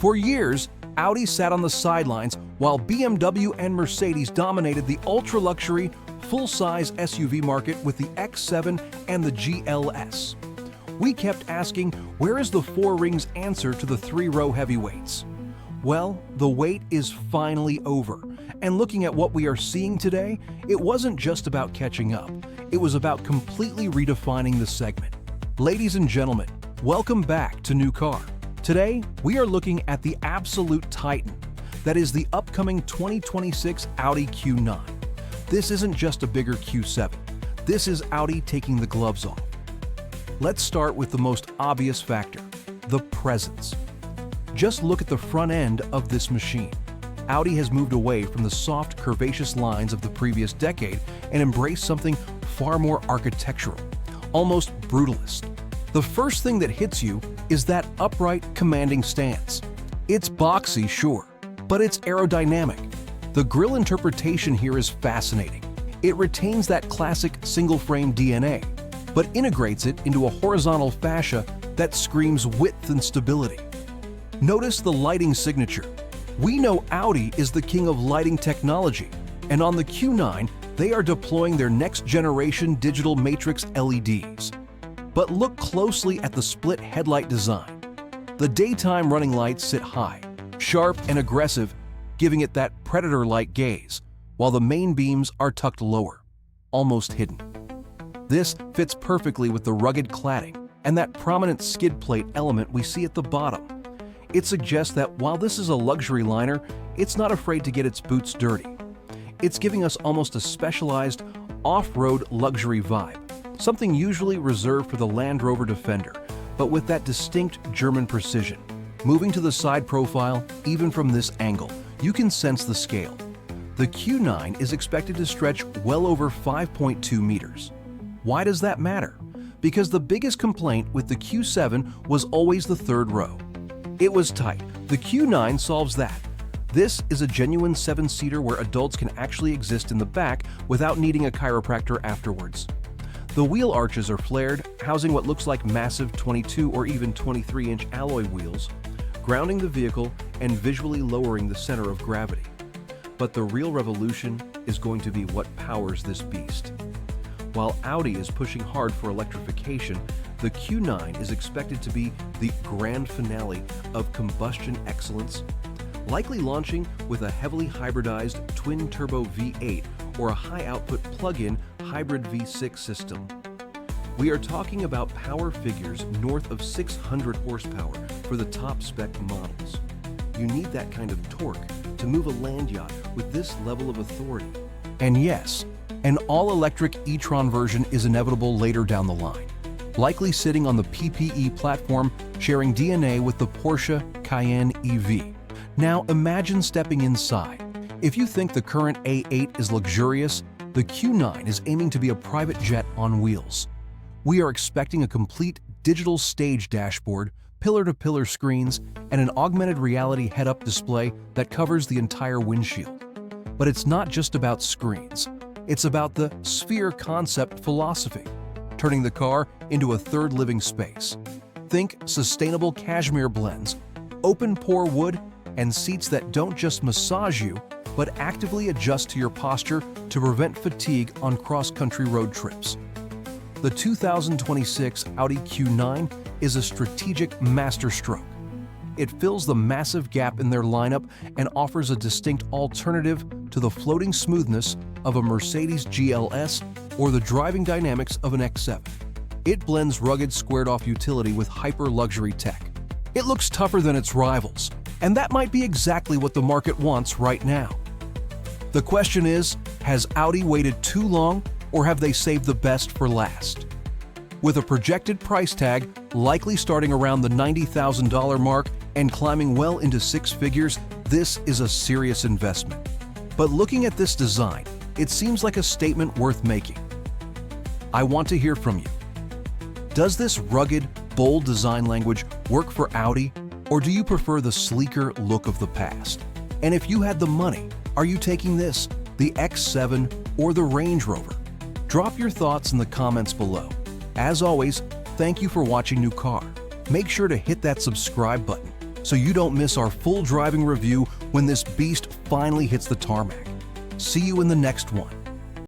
For years, Audi sat on the sidelines while BMW and Mercedes dominated the ultra-luxury, full-size SUV market with the X7 and the GLS. We kept asking, where is the four rings answer to the three-row heavyweights? Well, the wait is finally over, and looking at what we are seeing today, it wasn't just about catching up, it was about completely redefining the segment. Ladies and gentlemen, welcome back to New Car. Today, we are looking at the absolute titan, that is the upcoming 2026 Audi Q9. This isn't just a bigger Q7, this is Audi taking the gloves off. Let's start with the most obvious factor, the presence. Just look at the front end of this machine. Audi has moved away from the soft, curvaceous lines of the previous decade and embraced something far more architectural, almost brutalist. The first thing that hits you is that upright, commanding stance. It's boxy, sure, but it's aerodynamic. The grille interpretation here is fascinating. It retains that classic single-frame DNA, but integrates it into a horizontal fascia that screams width and stability. Notice the lighting signature. We know Audi is the king of lighting technology, and on the Q9, they are deploying their next-generation digital matrix LEDs. But look closely at the split headlight design. The daytime running lights sit high, sharp and aggressive, giving it that predator-like gaze, while the main beams are tucked lower, almost hidden. This fits perfectly with the rugged cladding and that prominent skid plate element we see at the bottom. It suggests that while this is a luxury liner, it's not afraid to get its boots dirty. It's giving us almost a specialized off-road luxury vibe, something usually reserved for the Land Rover Defender, but with that distinct German precision. Moving to the side profile, even from this angle, you can sense the scale. The Q9 is expected to stretch well over 5.2 meters. Why does that matter? Because the biggest complaint with the Q7 was always the third row. It was tight. The Q9 solves that. This is a genuine seven-seater where adults can actually exist in the back without needing a chiropractor afterwards. The wheel arches are flared, housing what looks like massive 22 or even 23-inch alloy wheels, grounding the vehicle and visually lowering the center of gravity. But the real revolution is going to be what powers this beast. While Audi is pushing hard for electrification, the Q9 is expected to be the grand finale of combustion excellence, likely launching with a heavily hybridized twin-turbo V8 or a high-output plug-in hybrid V6 system. We are talking about power figures north of 600 horsepower for the top-spec models. You need that kind of torque to move a land yacht with this level of authority. And yes, an all-electric e-tron version is inevitable later down the line, likely sitting on the PPE platform, sharing DNA with the Porsche Cayenne EV. Now imagine stepping inside. If you think the current A8 is luxurious, the Q9 is aiming to be a private jet on wheels. We are expecting a complete digital stage dashboard, pillar-to-pillar screens, and an augmented reality head-up display that covers the entire windshield. But it's not just about screens. It's about the sphere concept philosophy, turning the car into a third living space. Think sustainable cashmere blends, open-pore wood, and seats that don't just massage you, but actively adjust to your posture to prevent fatigue on cross-country road trips. The 2026 Audi Q9 is a strategic masterstroke. It fills the massive gap in their lineup and offers a distinct alternative to the floating smoothness of a Mercedes GLS or the driving dynamics of an X7. It blends rugged squared-off utility with hyper-luxury tech. It looks tougher than its rivals, and that might be exactly what the market wants right now. The question is, has Audi waited too long, or have they saved the best for last? With a projected price tag likely starting around the $90,000 mark and climbing well into six figures, this is a serious investment. But looking at this design, it seems like a statement worth making. I want to hear from you. Does this rugged, bold design language work for Audi, or do you prefer the sleeker look of the past? And if you had the money, are you taking this, the X7 or the Range Rover? Drop your thoughts in the comments below. As always, thank you for watching New Car. Make sure to hit that subscribe button so you don't miss our full driving review when this beast finally hits the tarmac. See you in the next one.